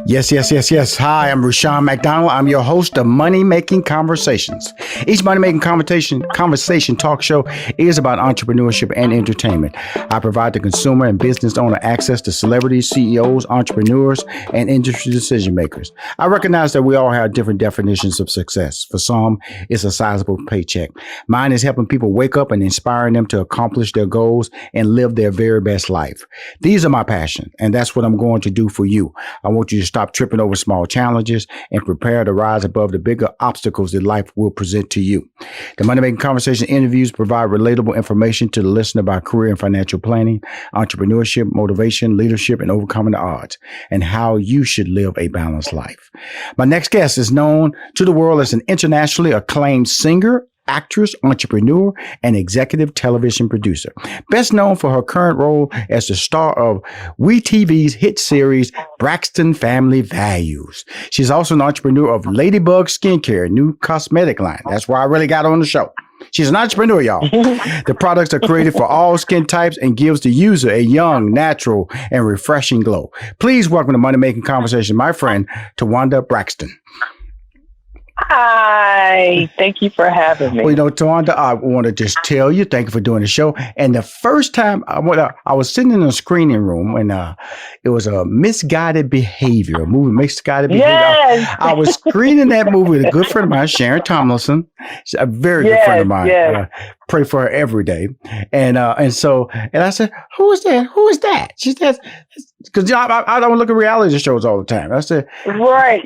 Yes. Hi, I'm Rushion McDonald. I'm your host of Money Making Conversations. Each Money Making Conversation talk show is about entrepreneurship and entertainment. I provide the consumer and business owner access to celebrities, CEOs, entrepreneurs, and industry decision makers. I recognize that we all have different definitions of success. For some, it's a sizable paycheck. Mine is helping people wake up and inspiring them to accomplish their goals and live their very best life. These are my passion, and that's what I'm going to do for you. I want you to stop tripping over small challenges and prepare to rise above the bigger obstacles that life will present to you. The Money Making Conversation interviews provide relatable information to the listener about career and financial planning, entrepreneurship, motivation, leadership, and overcoming the odds, and how you should live a balanced life. My next guest is known to the world as an internationally acclaimed singer, actress, entrepreneur, and executive television producer. Best known for her current role as the star of WEtv's hit series, Braxton Family Values. She's also an entrepreneur of Ladybug Skincare, new cosmetic line. That's why I really got on the show. She's an entrepreneur, y'all. The products are created for all skin types and gives the user a young, natural, and refreshing glow. Please welcome to Money Making Conversation, my friend, Towanda Braxton. Hi, thank you for having me. Well, Towanda, I want to just tell you, thank you for doing the show. And the first time I was sitting in a screening room and it was a Misguided Behavior, a movie, Misguided Behavior. Yes. I was screening that movie with a good friend of mine, Sharon Tomlinson. She's a very good friend of mine. Yes. Pray for her every day. And I said, who is that? Who is that? She said, because I don't look at reality shows all the time. I said, right.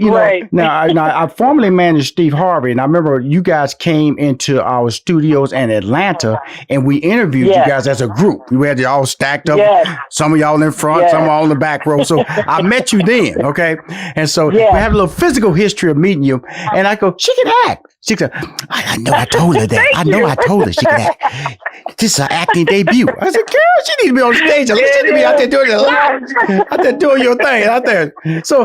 Now, I formerly managed Steve Harvey, and I remember you guys came into our studios in Atlanta, and we interviewed you guys as a group. We had you all stacked up. Yes. Some of y'all in front, some all in the back row. So I met you then, okay? And so we have a little physical history of meeting you, and I go, she can act. She said, I know I told her that. I told her she could act. This is her acting debut. I said, girl, she needs to be on stage. At least she need to be out there doing it live. Out there doing your thing out there. So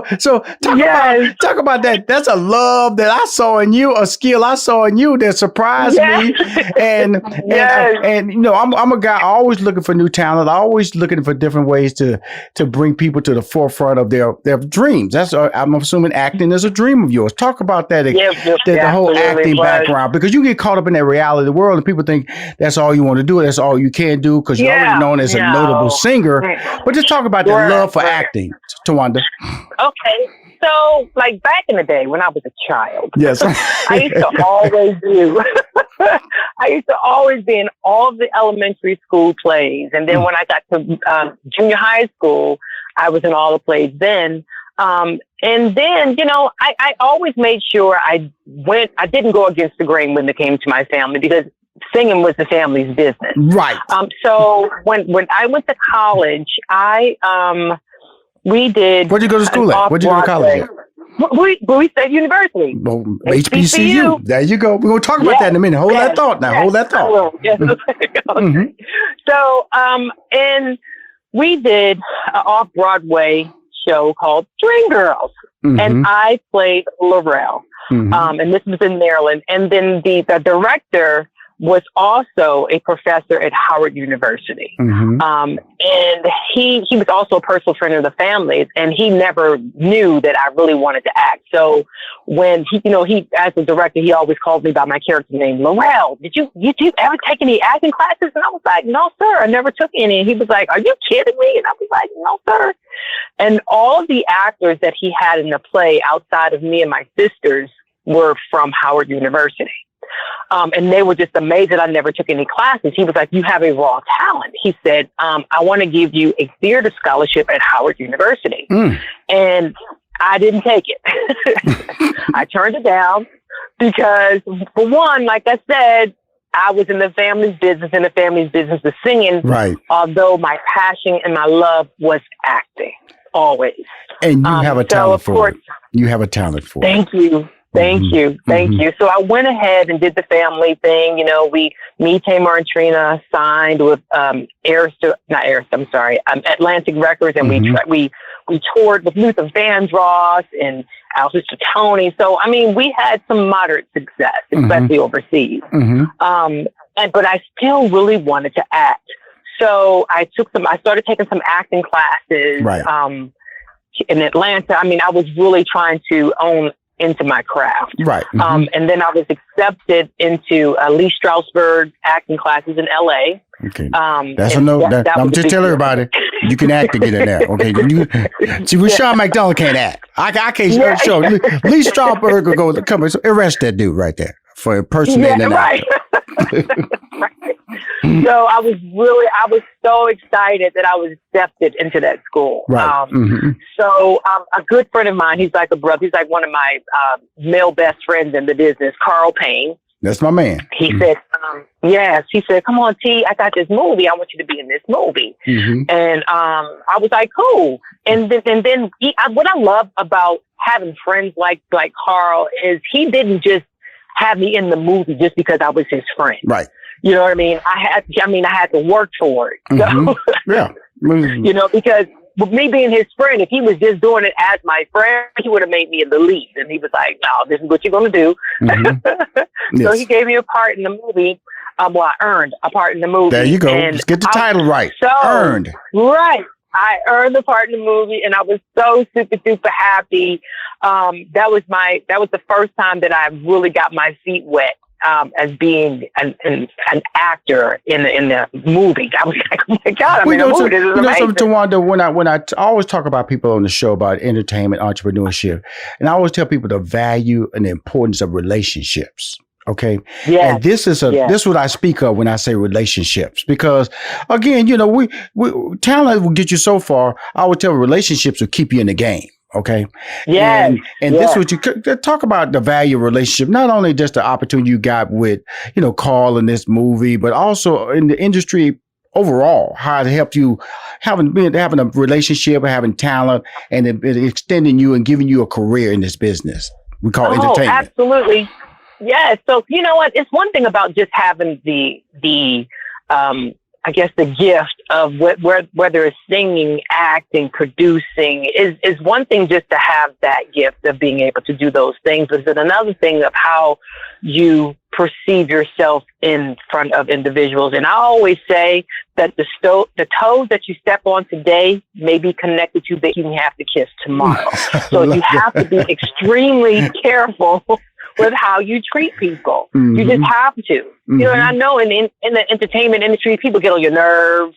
talk about that. That's a love that I saw in you, a skill I saw in you that surprised me. And I'm a guy always looking for new talent, always looking for different ways to bring people to the forefront of their dreams. I'm assuming acting is a dream of yours. Talk about that. The whole acting background, because you get caught up in that reality of the world and people think that's all you want to do, that's all you can do, because you're already known as a notable singer. But just talk about the love for acting, Towanda. Okay, so like back in the day when I was a child, yes, I used to always be in all of the elementary school plays, and then when I got to junior high school, I was in all the plays then. And then, I always made sure I didn't go against the grain when it came to my family, because singing was the family's business. Right. So when I went to college, we did. Where'd you go to school at? Where'd you go to college at? Bowie State University. Well, HBCU. There you go. We're going to talk about that in a minute. Hold that thought now. Hold that thought. Yes. Okay. So, and we did an off-Broadway show called Dream Girls. And I played Laurel. And this was in Maryland. And then the director was also a professor at Howard University. And he was also a personal friend of the family's, and he never knew that I really wanted to act. So when he as a director, he always called me by my character name, Laurel. Did you ever take any acting classes? And I was like, no, sir, I never took any. And he was like, are you kidding me? And I was like, no, sir. And all the actors that he had in the play outside of me and my sisters were from Howard University. And they were just amazed that I never took any classes. He was like, you have a raw talent. He said, I want to give you a theater scholarship at Howard University. And I didn't take it. I turned it down because, for one, like I said, I was in the family's business, and the family's business was singing. Right. Although my passion and my love was acting, always. And you have a talent for it. You have a talent for it. Thank you. Thank you. So I went ahead and did the family thing. Me, Tamar, and Trina signed with Atlantic Records, and we toured with Luther Vandross and Alcester Toni. So I mean, we had some moderate success, especially overseas. But I still really wanted to act. So I started taking some acting classes. Right. in Atlanta, I mean, I was really trying to own into my craft. Right. And then I was accepted into Lee Strasberg acting classes in LA. Okay. That's a note. I'm just telling everybody, you can act to get in there. Okay. See, Rushion McDonald can't act. I can't show. Lee Strasberg will go, come arrest that dude right there for impersonating an actor. Right. So I was so excited that I was accepted into that school. Right. So a good friend of mine, he's like a brother, he's like one of my male best friends in the business, Carl Payne. That's my man. He said, yes, he said, come on, T, I got this movie. I want you to be in this movie. And I was like, cool. And then what I love about having friends like Carl is he didn't just have me in the movie just because I was his friend. Right. You know what I mean? I had to work for it. So, yeah. You know, because with me being his friend, if he was just doing it as my friend, he would have made me in the lead. And he was like, no, this is what you're going to do. So he gave me a part in the movie. Well, I earned a part in the movie. There you go. Let's get the title right. So, earned. Right. I earned the part in the movie, and I was so super, super happy. That was the first time that I really got my feet wet as being an actor in the movie. I was like, oh my God, I'm in a movie. This is amazing. Towanda, when I always talk about people on the show about entertainment, entrepreneurship, and I always tell people the value and the importance of relationships. Okay. Yeah. And this is what I speak of when I say relationships, because again, you know, we talent will get you so far. I would tell relationships will keep you in the game. Okay. Yeah. And this is what you talk about, the value of relationship, not only just the opportunity you got with, you know, Carl in this movie, but also in the industry overall, how it helped you having a relationship, having talent, and it extending you and giving you a career in this business we call entertainment. Absolutely. Yeah. So, you know what? It's one thing about just having the I guess the gift of whether it's singing, acting, producing is one thing, just to have that gift of being able to do those things. But it's another thing of how you perceive yourself in front of individuals. And I always say that the toes that you step on today may be connected to that you have to kiss tomorrow. So you have to be extremely careful with how you treat people. You just have to. You know, and I know in the entertainment industry, people get on your nerves.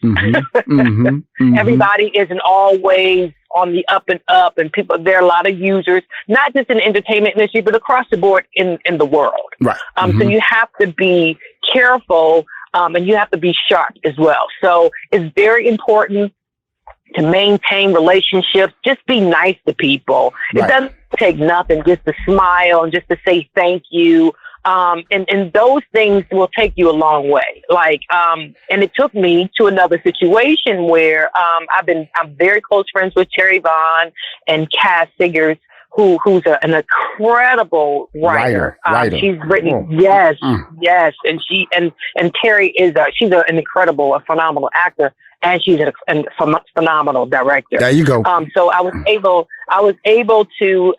Everybody isn't always on the up and up, and there are a lot of users, not just in the entertainment industry, but across the board in the world. Right. So you have to be careful, and you have to be sharp as well. So it's very important to maintain relationships. Just be nice to people. Right. It doesn't take nothing just to smile and just to say thank you. And those things will take you a long way. Like, and it took me to another situation where I'm very close friends with Terry Vaughn and Cass Siggers, who's an incredible writer. She's written, yes, and Terry she's an incredible, a phenomenal actor, and she's a phenomenal director. There you go. So I was able to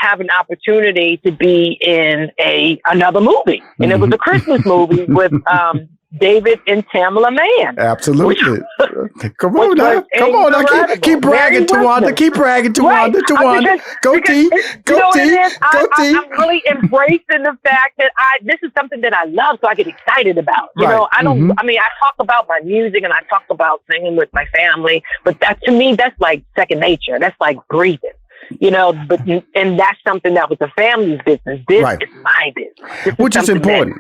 have an opportunity to be in another movie, and it was a Christmas movie with David and Tamar Mann. Absolutely. Come on now. Keep bragging, Towanda. Keep bragging, Towanda. Towanda. Go T. Go T. Go T. I'm really embracing the fact that this is something that I love, so I get excited about. You know, I don't, I mean, I talk about my music and I talk about singing with my family, but to me, that's like second nature. That's like breathing. You know, and that's something that was the family's business. This is my business. Which is important.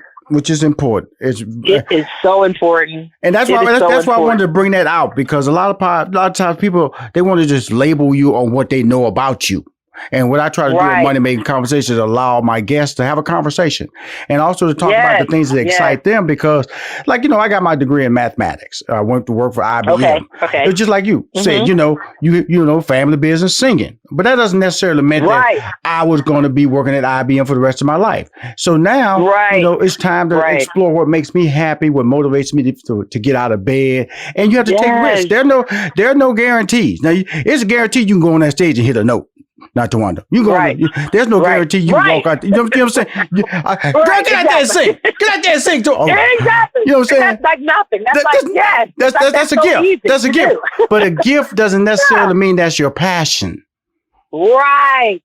It is so important. And that's why I wanted to bring that out, because a lot of times people, they want to just label you on what they know about you. And what I try to do in Money Making Conversations is allow my guests to have a conversation and also to talk about the things that excite them, because, like, you know, I got my degree in mathematics. I went to work for IBM. Okay. It's just like you said, you know, family business, singing. But that doesn't necessarily mean that I was going to be working at IBM for the rest of my life. So now, you know, it's time to explore what makes me happy, what motivates me to get out of bed. And you have to take risks. There are no guarantees. Now, it's a guarantee you can go on that stage and hit a note. not Towanda. You go. Right. There's no guarantee you walk out. You know what I'm saying? Girl, get out there and sing. Get out there and sing. Exactly. You know what I'm saying? That's like nothing. That's a so gift. That's a gift. Do. But a gift doesn't necessarily mean that's your passion. Right.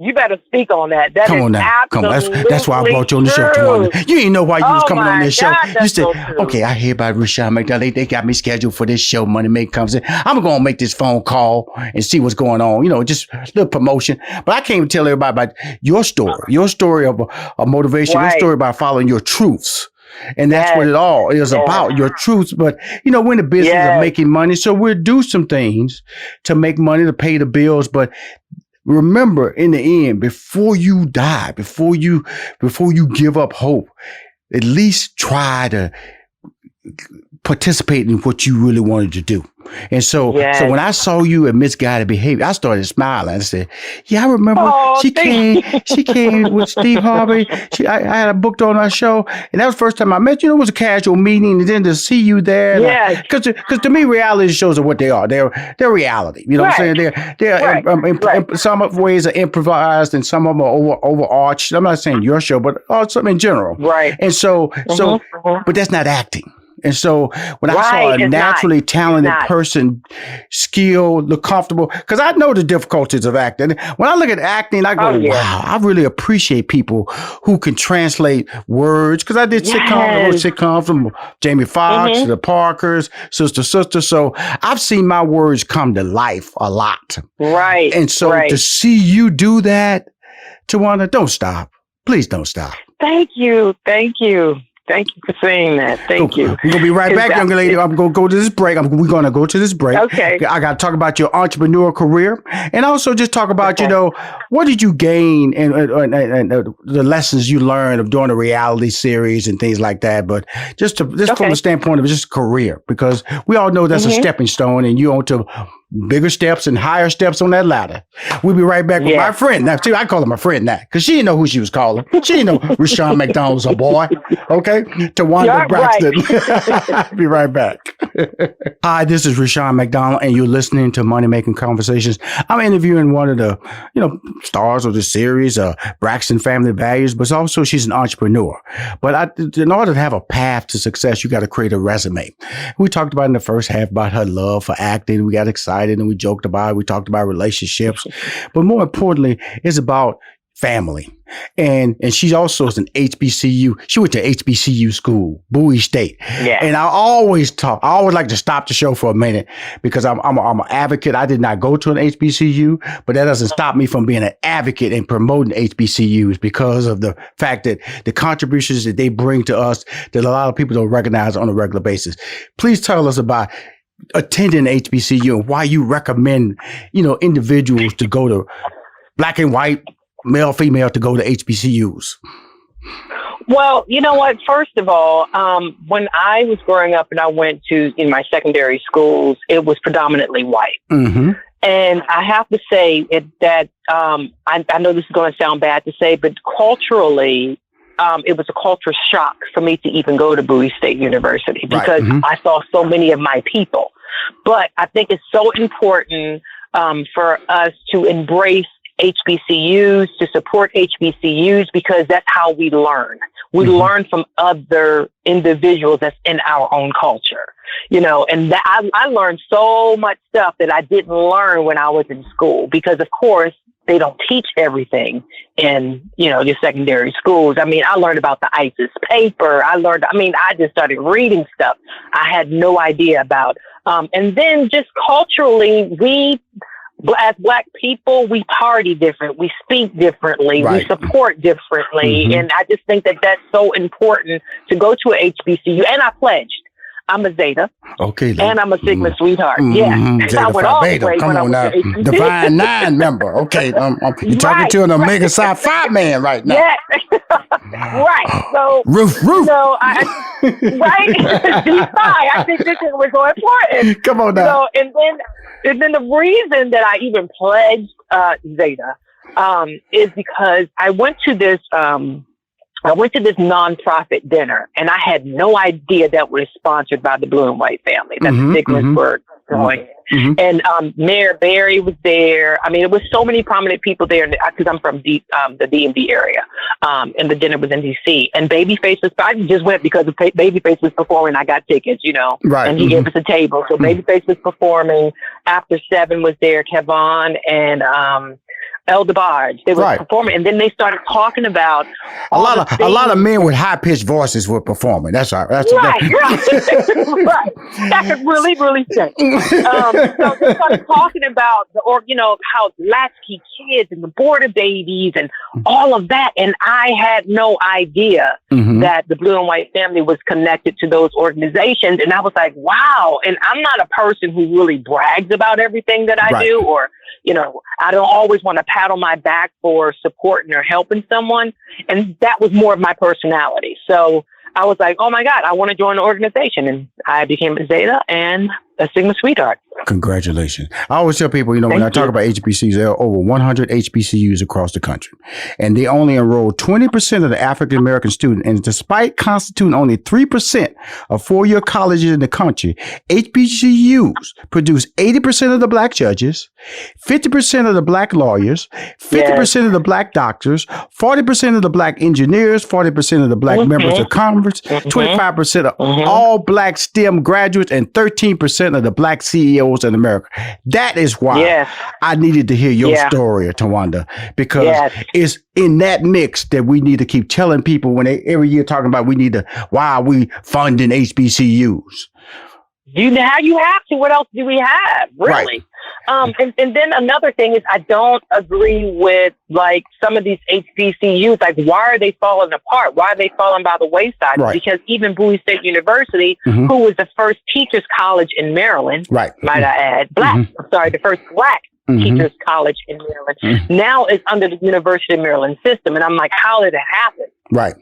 You better speak on that. Come on now. That's why I brought you on the show, Towanda. You didn't know why you was coming on this show. You said, okay, I hear about Rushion McDonald. They got me scheduled for this show. Money Making Conversation. I'm going to make this phone call and see what's going on. You know, just a little promotion. But I came to tell everybody about your story of a motivation, your story about following your truths. And that's what it all is about, your truths. But, you know, we're in the business of making money. So we'll do some things to make money, to pay the bills. But remember, in the end, before you die, before you give up hope, at least try to participate in what you really wanted to do. And so when I saw you at Misguided Behavior, I started smiling. I said, yeah, I remember she came with Steve Harvey. I had a booked on our show. And that was the first time I met you. It was a casual meeting. And then to see you there. Because to me, reality shows are what they are. They're reality. You know what I'm saying? They're some of ways are improvised and some of them are overarched. I'm not saying your show, but something in general. Right. And so, but that's not acting. And so when I saw a naturally talented person, skilled, look comfortable, because I know the difficulties of acting. When I look at acting, I go, wow, I really appreciate people who can translate words. Because I did sitcoms from Jamie Foxx to the Parkers, Sister. So I've seen my words come to life a lot. Right. And so to see you do that, Towanda, don't stop. Please don't stop. Thank you. Thank you for saying that. Thank you. We're going to be right back, young lady. I'm going to go to this break. We're going to go to this break. Okay. I got to talk about your entrepreneur career and also just talk about, what did you gain and the lessons you learned of doing a reality series and things like that. But just from the standpoint of just career, because we all know that's a stepping stone and you on to bigger steps and higher steps on that ladder. We'll be right back with my friend. Now, see, I call her my friend now because she didn't know who she was calling. She didn't know Rushion McDonald was a boy. Okay? Towanda Braxton. Right. Be right back. Hi, this is Rushion McDonald, and you're listening to Money Making Conversations. I'm interviewing one of the, stars of the series, Braxton Family Values, but also she's an entrepreneur. But in order to have a path to success, you got to create a resume. We talked about in the first half about her love for acting. We got excited and we joked about it. We talked about relationships, but more importantly, it's about family. And she also is an HBCU. She went to HBCU school, Bowie State. Yeah. And I always like to stop the show for a minute because I'm an advocate. I did not go to an HBCU, but that doesn't stop me from being an advocate and promoting HBCUs because of the fact that the contributions that they bring to us that a lot of people don't recognize on a regular basis. Please tell us about attending HBCU and why you recommend, individuals to go to black and white, male, female, to go to HBCUs. Well, you know what? First of all, when I was growing up and I went to in my secondary schools, it was predominantly white. Mm-hmm. And I have to say that I know this is going to sound bad to say, but culturally, it was a culture shock for me to even go to Bowie State University because I saw so many of my people. But I think it's so important for us to embrace HBCUs, to support HBCUs, because that's how we learn. We learn from other individuals that's in our own culture, and I learned so much stuff that I didn't learn when I was in school because, of course, they don't teach everything in, your secondary schools. I mean, I learned about the ISIS paper. I just started reading stuff I had no idea about. And then just culturally, we, as Black people, we party different. We speak differently. Right. We support differently. And I just think that that's so important to go to a HBCU. And I pledged. I'm a Zeta. Okay. And I'm a Sigma sweetheart. Yeah. Zeta I went all the way Come on now. Divine 9 member. Okay. You're talking to an Omega Psi Phi man right now. Yeah. Right. So, roof. Right. D5. I think this was so important. Come on now. And then the reason that I even pledged Zeta is because I went to this nonprofit dinner, and I had no idea that was sponsored by the Blue and White family. That's Sigma's word going. And Mayor Barry was there. I mean, it was so many prominent people there because I'm from the DMV area. And the dinner was in DC. And Babyface was, I just went because Babyface was performing. I got tickets, you know, and he gave us a table. So Babyface was performing. After 7 was there, Kevon and El DeBarge. They were performing, and then they started talking about a lot of men with high pitched voices were performing. That's right. Right. That could really, really sing. So they started talking about how latchkey kids and the border babies and all of that, and I had no idea that the Blue and White Family was connected to those organizations, and I was like, wow. And I'm not a person who really brags about everything that I do, or I don't always want to pat on my back for supporting or helping someone. And that was more of my personality. So I was like, oh my God, I want to join the organization. And I became a Zeta and a Sigma sweetheart. Congratulations. I always tell people, when I talk about HBCUs, there are over 100 HBCUs across the country, and they only enroll 20% of the African-American students. And despite constituting only 3% of four-year colleges in the country, HBCUs produce 80% of the black judges, 50% of the black lawyers, 50% of the black doctors, 40% of the black engineers, 40% of the black members of Congress, 25% of all black STEM graduates, and 13% of the black CEOs in America. That is why I needed to hear your story, Towanda, because it's in that mix that we need to keep telling people when they every year talking about why are we funding HBCUs? You have to. What else do we have? Really? And then another thing is I don't agree with like some of these HBCUs. Like, why are they falling apart? Why are they falling by the wayside? Because even Bowie State University, who was the first teachers college in Maryland, might I add, the first black teachers college in Maryland, now is under the University of Maryland system. And I'm like, how did it happen? Right.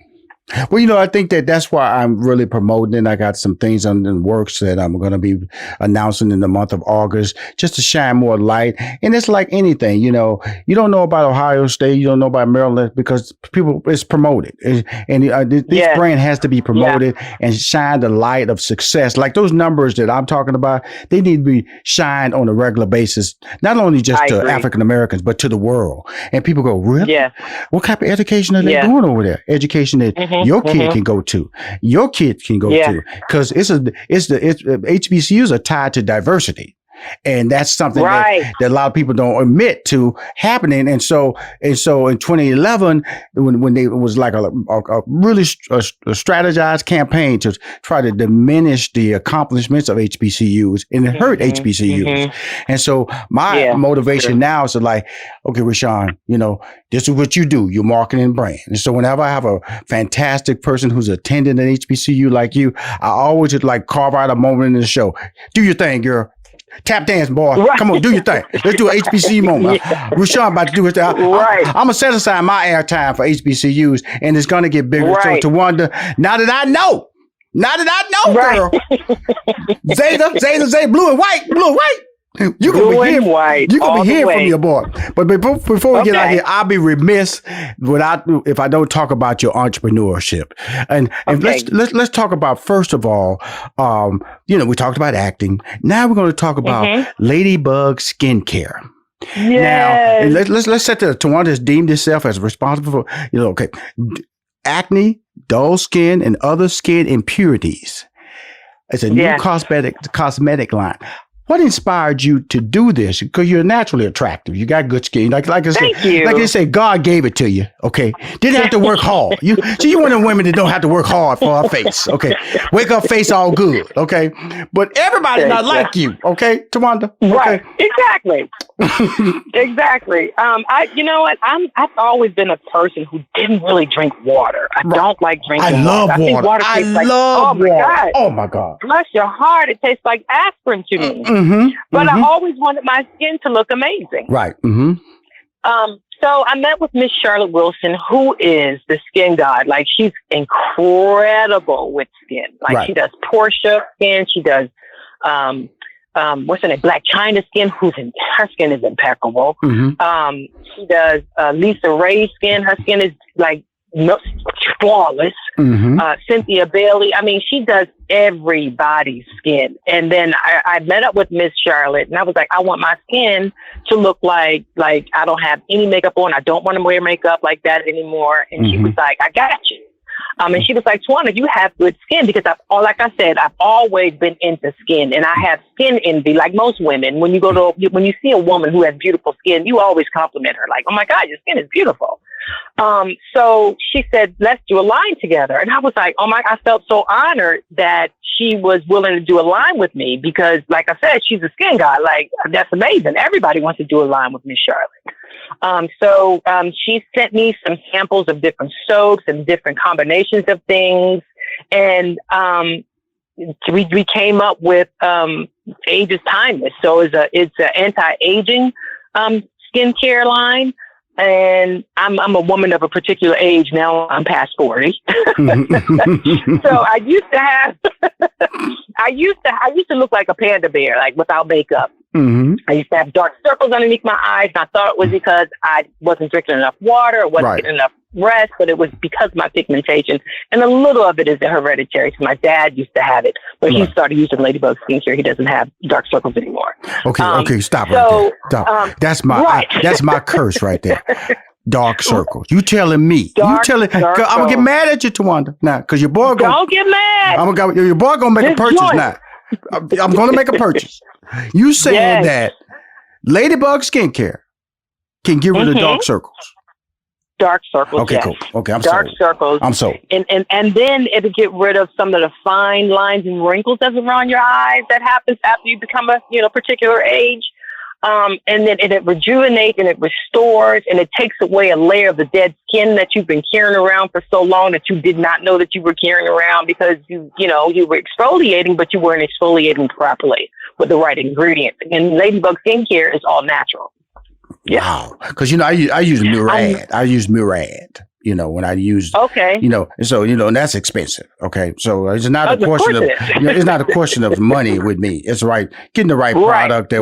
Well, I think that's why I'm really promoting it. I got some things on the works that I'm going to be announcing in the month of August just to shine more light. And it's like anything, you don't know about Ohio State, you don't know about Maryland because it's promoted. This brand has to be promoted and shine the light of success. Like those numbers that I'm talking about, they need to be shined on a regular basis, not only just to African Americans, but to the world. And people go, really? Yeah. What type of education are they doing over there? Education that your kid can go to, your kid can go to, because HBCUs are tied to diversity. And that's something that a lot of people don't admit to happening. And so in 2011, when it was like a really strategized campaign to try to diminish the accomplishments of HBCUs, and it hurt HBCUs. And so my motivation now is to like, okay, Rashawn, this is what you do, your marketing and brand. And so whenever I have a fantastic person who's attending an HBCU like you, I always just like carve out a moment in the show. Do your thing, girl. Tap dance, boy. Come on, do your thing. Let's do an HBCU moment. Rashawn about to do his thing. I'm going to set aside my airtime for HBCUs, and it's going to get bigger. So Towanda, now that I know, girl. Zeta, blue and white. You can be hearing from your boy. But before we get out here, I'll be remiss if I don't talk about your entrepreneurship. And let's talk about, first of all, we talked about acting. Now we're going to talk about Ladybug Skincare. Yes. Now, let's set the Towanda has deemed itself as responsible for, acne, dull skin, and other skin impurities. It's a new cosmetic line. What inspired you to do this? Because you're naturally attractive. You got good skin. Like I said, like they say, God gave it to you. Okay, didn't have to work hard. You're one of the women that don't have to work hard for her face. Okay, wake up face all good. Okay, but everybody not like you. Okay, Towanda. Okay? Right. Exactly. Exactly. I've always been a person who didn't really drink water. I don't like drinking water. I think water tastes like, oh my God. Oh my God. Bless your heart. It tastes like aspirin to me. But I always wanted my skin to look amazing. Right. So I met with Miss Charlotte Wilson, who is the skin god. Like, she's incredible with skin. Like, she does Portia skin. She does, what's her name? Black China skin. Her skin is impeccable. She does Lisa Ray's skin. Her skin is like flawless. Cynthia Bailey. I mean, she does everybody's skin. And then I met up with Miss Charlotte, and I was like, I want my skin to look like I don't have any makeup on. I don't want to wear makeup like that anymore. And she was like, I got you. And she was like, Towanda, you have good skin, because like I said, I've always been into skin, and I have skin envy, like most women. When you see a woman who has beautiful skin, you always compliment her, like, oh my God, your skin is beautiful. So she said, let's do a line together. And I was like, I felt so honored that she was willing to do a line with me, because like I said, she's a skin guy. Like, that's amazing. Everybody wants to do a line with Miss Charlotte. So she sent me some samples of different soaps and different combinations of things. And we came up with Age is Timeless. So it's an anti-aging skincare line. And I'm a woman of a particular age now. I'm past 40. So I used to look like a panda bear, like without makeup. I used to have dark circles underneath my eyes, and I thought it was because I wasn't drinking enough water or wasn't getting enough rest, but it was because of my pigmentation. And a little of it is hereditary. So my dad used to have it, but he started using Ladybug Skincare. He doesn't have dark circles anymore. Okay, stop right there. Stop. That's my curse right there. Dark circles. You telling me? I'm gonna get mad at you, Towanda. Now, because your boy don't get mad. Your boy gonna make a purchase now. I'm gonna make a purchase. You saying that Ladybug Skincare can get rid of dark circles? Dark circles. Okay, cool. Okay, I'm dark sold. Circles. I'm sold. And then it'll get rid of some of the fine lines and wrinkles that's around your eyes that happens after you become a particular age. And then it rejuvenates and it restores, and it takes away a layer of the dead skin that you've been carrying around for so long that you did not know that you were carrying around, because you were exfoliating, but you weren't exfoliating properly with the right ingredients. And Ladybug Skincare is all natural. Yeah. Wow. Because, I use Murad. I use Murad, when I use, and that's expensive. Okay. So it's not a question of, it's not a question of money with me. It's getting the right product that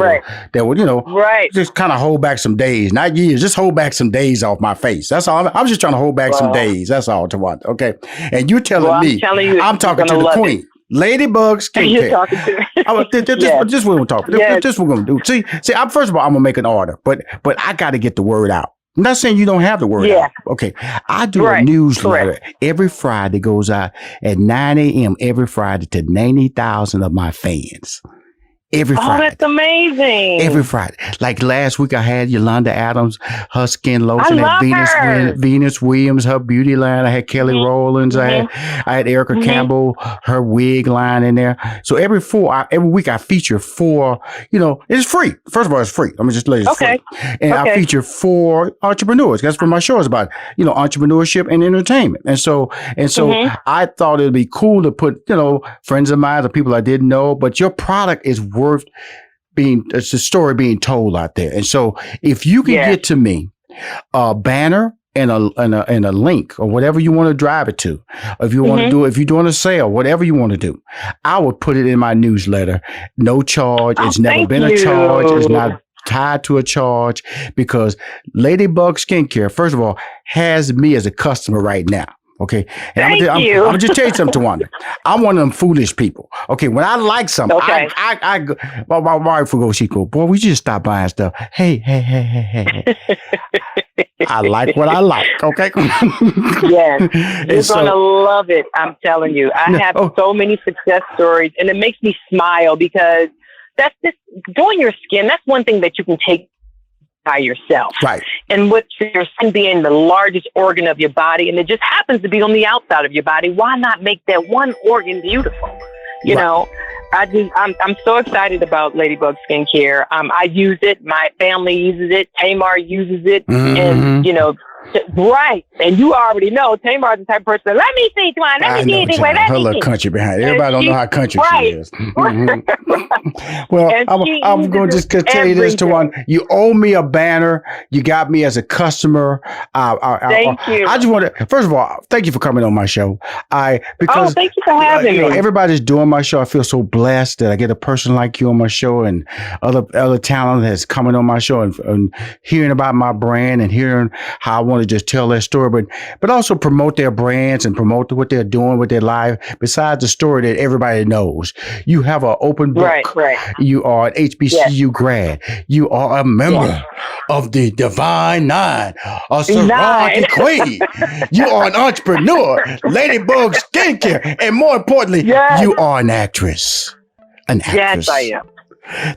will, just kind of hold back some days, not years, just hold back some days off my face. That's all. I'm just trying to hold back some days. That's all, Towanda. Okay. And you're telling me, I'm talking to the queen. Ladybug Skincare. This is what we're talking. This is what we're gonna do. See. First of all, I'm gonna make an order, but I got to get the word out. I'm not saying you don't have the word out. Okay, I do a newsletter every Friday. Goes out at 9 a.m. every Friday to 90,000 of my fans. Every Friday. Oh, that's amazing. Every Friday. Like last week, I had Yolanda Adams, her skin lotion. I had Venus Williams, her beauty line. I had Kelly Rowlands. I had Erica Campbell, her wig line in there. So every week, I feature 4, it's free. First of all, it's free. Let me just let you free. And I feature 4 entrepreneurs. That's what my show is about, entrepreneurship and entertainment. And so I thought it'd be cool to put, friends of mine or people I didn't know, but your product is worth it's a story being told out there. And so if you can get to me a banner and a link or whatever you want to drive it to, if you want to do it, if you're doing a sale, whatever you want to do, I would put it in my newsletter. No charge. It's never been a charge. It's not tied to a charge, because Ladybug Skincare, first of all, has me as a customer right now. Okay. And I'm gonna just tell you something, Towanda. I'm one of them foolish people. Okay. When I like something, my wife will go, she go, boy, we just stop buying stuff. Hey. I like what I like. Okay. Yes. You're gonna love it. I'm telling you. I have so many success stories, and it makes me smile, because that's just doing your skin. That's one thing that you can take by yourself. Right. And with your skin being the largest organ of your body, and it just happens to be on the outside of your body, why not make that one organ beautiful? You know, I'm so excited about Ladybug Skincare. I use it. My family uses it. Tamar uses it. And, and you already know Tamar's the type of person, let me see, Twan, let me see. Her little country behind it. Everybody don't know how country she is. Well, I'm going to just tell you this, Twan. You owe me a banner. You got me as a customer. Thank you. I just want to, first of all, thank you for coming on my show. Because thank you for having me. Everybody's doing my show. I feel so blessed that I get a person like you on my show, and other talent that's coming on my show and hearing about my brand and hearing how I want to only just tell their story, but also promote their brands and promote what they're doing with their life. Besides the story that everybody knows, you have an open book. Right. You are an HBCU grad. You are a member of the Divine Nine, a sorority queen. You are an entrepreneur, Ladybug Skincare, and more importantly, you are an actress. An actress. Yes, I am.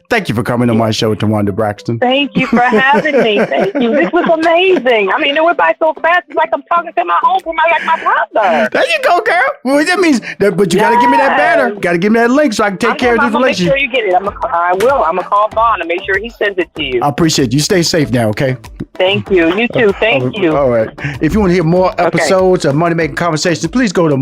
Thank you for coming on my show, Towanda Braxton. Thank you for having me. Thank you. This was amazing. I mean, it went by so fast. It's like I'm talking to my home, like my brother. There you go, girl. Well, that means that, but you got to give me that banner. Got to give me that link so I can take care of this relationship. Make sure you get it. I will. I'm going to call Vaughn and make sure he sends it to you. I appreciate you. Stay safe now, okay? Thank you. You too. Thank you. All right. If you want to hear more episodes of Money Making Conversations, please go to